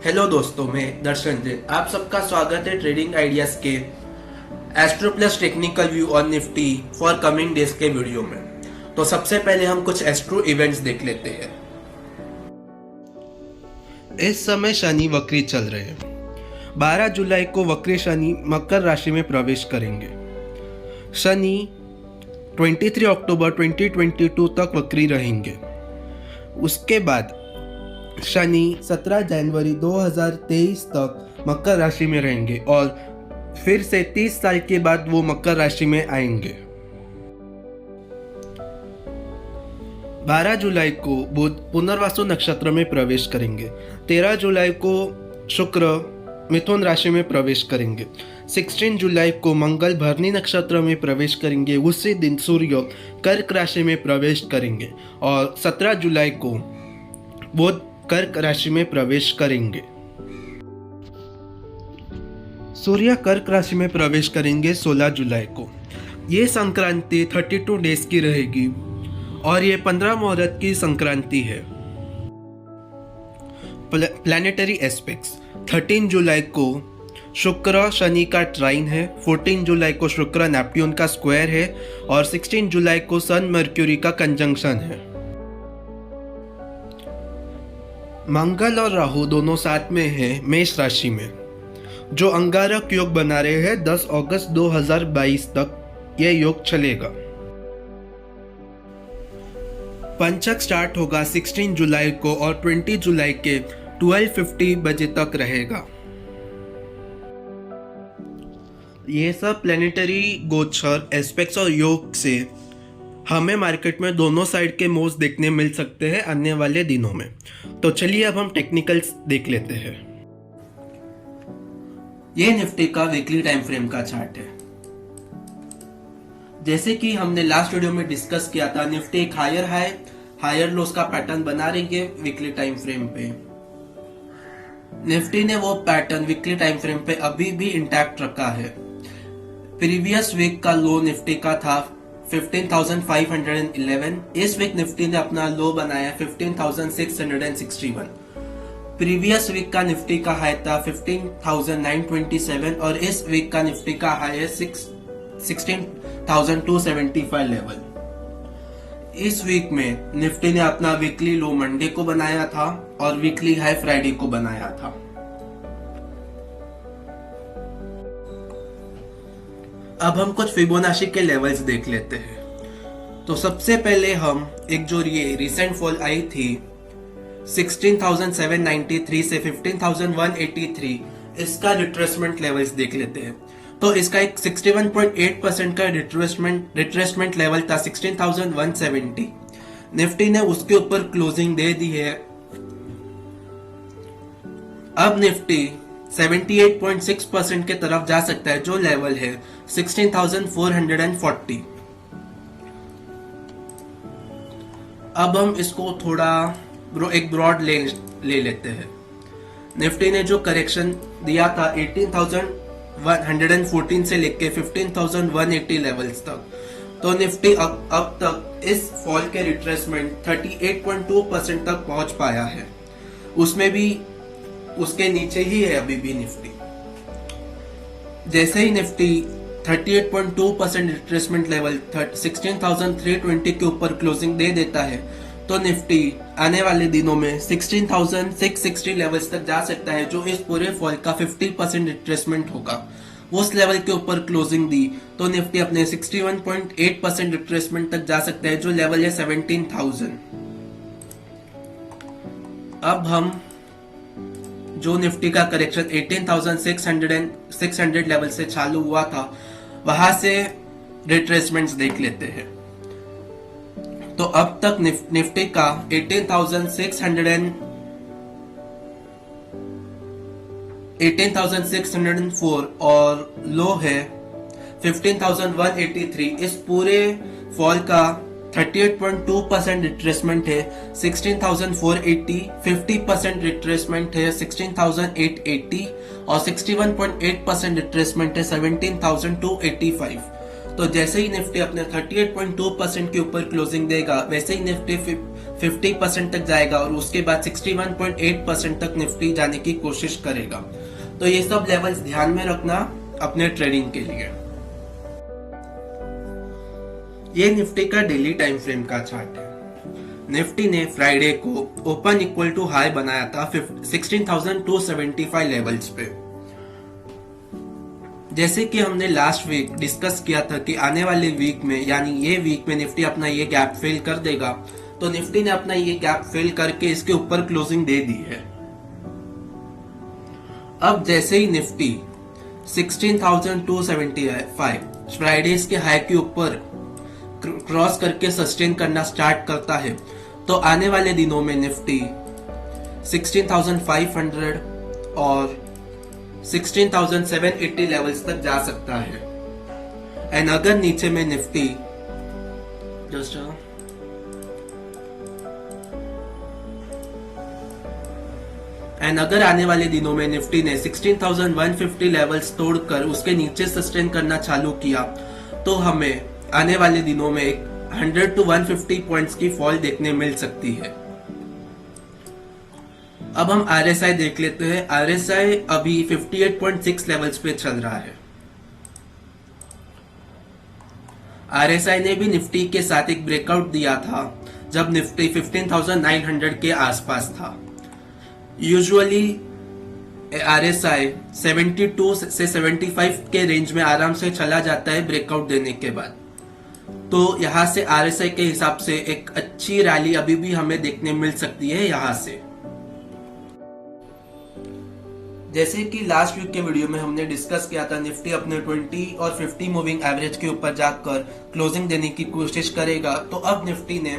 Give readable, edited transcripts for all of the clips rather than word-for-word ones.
Hello दोस्तों, मैं दर्शन जैन। आप सबका स्वागत है ट्रेडिंग आइडियाज के astro plus technical view on Nifty for coming days के वीडियो में। तो सबसे पहले हम कुछ एस्ट्रो इवेंट्स देख लेते हैं। इस समय शनि वक्री चल रहे हैं। 12 जुलाई को वक्री शनि मकर राशि में प्रवेश करेंगे। शनि 23 अक्टूबर 2022 तक वक्री रहेंगे। उसके बाद शनि 17 जनवरी 2023 तक मकर राशि में रहेंगे और फिर से 30 साल के बाद वो मकर राशि में आएंगे। 12 जुलाई को बुध पुनर्वसु नक्षत्र में प्रवेश करेंगे। 13 जुलाई को शुक्र मिथुन राशि में प्रवेश करेंगे। 16 जुलाई को मंगल भरणी नक्षत्र में प्रवेश करेंगे। उसी दिन सूर्य कर्क राशि में प्रवेश करेंगे और 17 जुलाई को बुध कर्क राशि में प्रवेश करेंगे। सूर्य कर्क राशि में प्रवेश करेंगे 16 जुलाई को। ये संक्रांति 32 डेज की रहेगी और ये 15 मुहूर्त की संक्रांति है। प्लैनेटरी एस्पेक्ट्स 13 जुलाई को शुक्र शनि का ट्राइन है। 14 जुलाई को शुक्र नेपट्यून का स्क्वायर है और 16 जुलाई को सन मर्क्यूरी का कंजंक्शन है। मंगल और राहु दोनों साथ में हैं मेष राशि में, जो अंगारक योग बना रहे हैं। 10 अगस्त 2022 तक यह योग चलेगा। पंचक स्टार्ट होगा 16 जुलाई को और 20 जुलाई के 12:50 बजे तक रहेगा। ये सब प्लैनेटरी गोचर एस्पेक्ट्स और योग से हमें मार्केट में दोनों साइड के मूव्स देखने मिल सकते हैं आने वाले दिनों में। तो चलिए अब हम टेक्निकल्स देख लेते हैं। ये निफ्टी का वीकली टाइम फ्रेम का चार्ट है। जैसे कि हमने लास्ट वीडियो में डिस्कस किया था, निफ्टी एक हायर हाई हायर लोस का पैटर्न बना रही है वीकली टाइम फ्रेम पे। निफ्टी ने वो पैटर्न वीकली टाइम फ्रेम पे अभी भी इंटैक्ट रखा है। प्रीवियस वीक का लो निफ्टी का था 15,511। इस वीक निफ्टी ने अपना लो बनाया 15,661। प्रीवियस वीक का निफ्टी का हाई था 15,927 और इस वीक का निफ्टी का हाई है 16,275 लेवल। इस वीक में निफ्टी ने अपना वीकली लो मंडे को बनाया था और वीकली हाई फ्राइडे को बनाया था। अब हम कुछ फिबोनाची के लेवल्स देख लेते हैं। तो सबसे पहले हम एक जो ये रिसेंट फॉल आई थी 16,793 से 15,183, इसका रिट्रेसमेंट लेवल्स देख लेते हैं। तो इसका एक 61.8% का रिट्रेसमेंट लेवल था 16,170। निफ्टी ने उसके ऊपर क्लोजिंग दे दी है। अब निफ्टी 78.6% के तरफ जा सकता है, जो लेवल है 16,440। अब हम इसको थोड़ा एक ब्रॉड ले लेते हैं। निफ्टी ने जो करेक्शन दिया था 18,114 से लेके 15,180 लेवल्स तक, तो निफ्टी अब तक इस फॉल के रिट्रेसमेंट 38.2% तक पहुंच पाया है। उसमें भी उसके नीचे ही है अभी भी निफ्टी। जैसे ही निफ्टी 38.2% रिट्रेसमेंट लेवल 16,320 के ऊपर क्लोजिंग दे देता है, तो निफ्टी आने वाले दिनों में 16,660 लेवल्स तक जा सकता है, जो इस पूरे फॉल का 50% रिट्रेसमेंट होगा। उस लेवल के ऊपर क्लोजिंग दी तो निफ्टी अपने 61.8% रिट्रेसमेंट तक जा सकता है, जो लेवल है 17,000। अब हम जो निफ्टी का करेक्शन 18,600 लेवल से चालू हुआ था, वहां से रिट्रेसमेंट्स देख लेते हैं। तो अब तक निफ्टी का 18,604 और लो है 15,183। इस पूरे फॉल का 38.2% रिट्रेसमेंट है 16,480, 50% रिट्रेसमेंट है 16,880 और 61.8% रिट्रेसमेंट है 17,285। तो जैसे ही निफ्टी अपने 38.2% के ऊपर क्लोजिंग देगा, वैसे ही निफ्टी 50% तक जाएगा और उसके बाद 61.8% तक निफ्टी जाने की कोशिश करेगा। तो ये सब लेवल्स ध्यान में रखना अपने ट्रेडिंग के लिए। ये निफ्टी का डेली टाइम फ्रेम का चार्ट है। निफ्टी ने फ्राइडे को ओपन इक्वल टू हाई बनाया था 16,275 लेवल्स पे। जैसे कि हमने लास्ट वीक डिस्कस किया था कि आने वाले वीक में, यानी ये वीक में निफ्टी अपना ये गैप फिल कर देगा, तो निफ्टी ने अपना ये गैप फिल करके इसके ऊपर क्लोजिंग दे दी है। अब जैसे ही निफ्टी 16,275 फ्राइडे के हाई के ऊपर क्रॉस करके सस्टेन करना स्टार्ट करता है, तो आने वाले दिनों में निफ्टी 16,500 और 16,780 लेवल्स तक जा सकता है। एंड अगर नीचे में निफ्टी अगर आने वाले दिनों में निफ्टी ने 16,150 लेवल्स तोड़कर उसके नीचे सस्टेन करना चालू किया, तो हमें आने वाले दिनों में 100 to 150 पॉइंट्स की फॉल देखने मिल सकती है। अब हम RSI देख लेते हैं। RSI अभी 58.6 लेवल्स पे चल रहा है। RSI ने भी निफ्टी के साथ एक ब्रेकआउट दिया था जब निफ्टी 15,900 के आसपास था। यूजुअली RSI 72 से 75 के रेंज में आराम से चला जाता है ब्रेकआउट देने के बाद। तो यहां से RSI के हिसाब से एक अच्छी रैली अभी भी हमें देखने मिल सकती है यहां से। जैसे कि लास्ट वीक के वीडियो में हमने डिस्कस किया था, निफ्टी अपने 20 और 50 मूविंग एवरेज के ऊपर जाकर क्लोजिंग देने की कोशिश करेगा। तो अब निफ्टी ने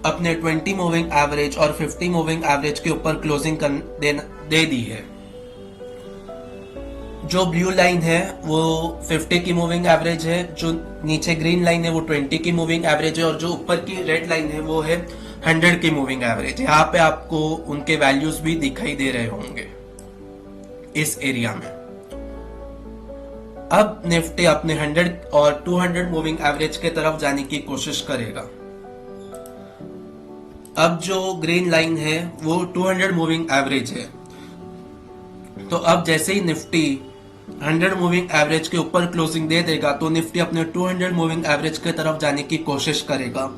अपने 20 मूविंग एवरेज और 50 मूविंग एवरेज के ऊपर क्लोजिंग दे दी है। जो ब्लू लाइन है वो 50 की मूविंग एवरेज है, जो नीचे ग्रीन लाइन है वो 20 की मूविंग एवरेज है, और जो ऊपर की रेड लाइन है वो है 100 की मूविंग एवरेज। यहाँ पे आपको उनके वैल्यूज भी दिखाई दे रहे होंगे इस एरिया में। अब निफ्टी अपने 100 और 200 मूविंग एवरेज के तरफ जाने की कोशिश करेगा। अब जो ग्रीन लाइन है वो 200 मूविंग एवरेज है। तो अब जैसे ही निफ्टी 100 मूविंग एवरेज के ऊपर क्लोजिंग दे देगा, तो निफ्टी अपने 200 मूविंग एवरेज के तरफ जाने की कोशिश करेगा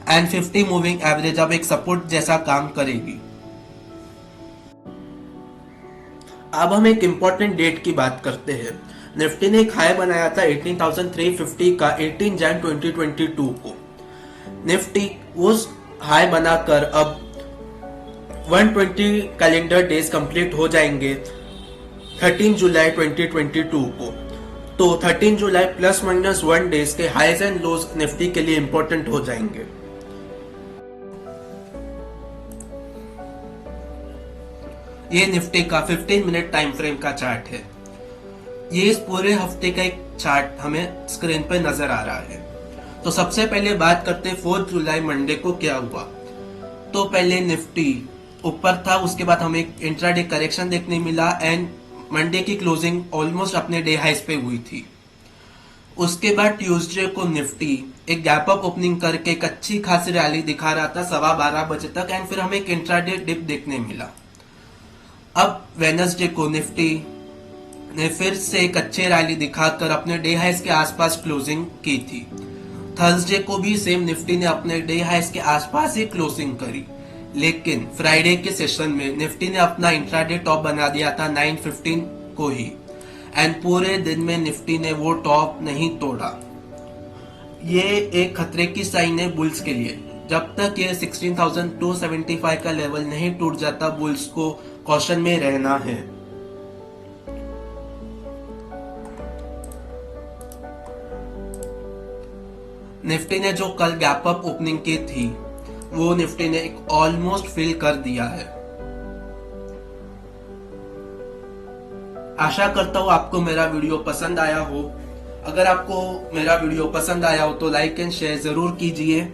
एंड 50 मूविंग एवरेज अब एक सपोर्ट जैसा काम करेगी। अब हम एक इंपॉर्टेंट डेट की बात करते हैं। निफ्टी ने एक हाई बनाया था 18,350 का 18 जन 2022 को। निफ्टी उस हाई बनाकर अब 120 कैलेंडर डेज कंप्लीट हो जाएंगे 13 जुलाई 2022 को। तो 13 जुलाई प्लस माइनस 1 डेज के हाईज एंड लोज निफ्टी के लिए इंपॉर्टेंट हो जाएंगे। ये निफ्टी का 15 मिनट टाइम फ्रेम का चार्ट है। ये इस पूरे हफ्ते का एक चार्ट हमें स्क्रीन पे नजर आ रहा है। तो सबसे पहले बात करते हैं 4 जुलाई मंडे को क्या हुआ। तो पहले निफ्टी ऊपर था, उसके बाद हमें एक इंट्राडे करेक्शन देखने मिला एंड मंडे की क्लोजिंग ऑलमोस्ट अपने डे हाइस पे हुई थी। उसके बाद ट्यूसडे को निफ्टी एक गैप अप ओपनिंग करके एक अच्छी खासी रैली दिखा रहा था 12:15 बजे तक एंड फिर हमें एक इंट्राडे डिप देखने मिला। अब वेडनेसडे को निफ्टी ने फिर से एक अच्छे रैली दिखाकर अपने डे हाइस के आसपास क्लोजिंग की थी। थर्सडे को भी सेम निफ्टी ने अपने डे हाइस के आसपास ही क्लोजिंग करी, लेकिन फ्राइडे के सेशन में निफ्टी ने अपना इंट्राडे टॉप बना दिया था 915 को ही एंड पूरे दिन में निफ्टी ने वो टॉप नहीं तोड़ा। ये एक खतरे की साइन है बुल्स के लिए। जब तक ये 16,275 का लेवल नहीं टूट जाता, बुल्स को कॉशन में रहना है। निफ्टी ने जो कल गैप अप ओपनिंग की थी वो निफ्टी ने एक ऑलमोस्ट फिल कर दिया है। आशा करता हूं आपको मेरा वीडियो पसंद आया हो। अगर आपको मेरा वीडियो पसंद आया हो तो लाइक एंड शेयर जरूर कीजिए।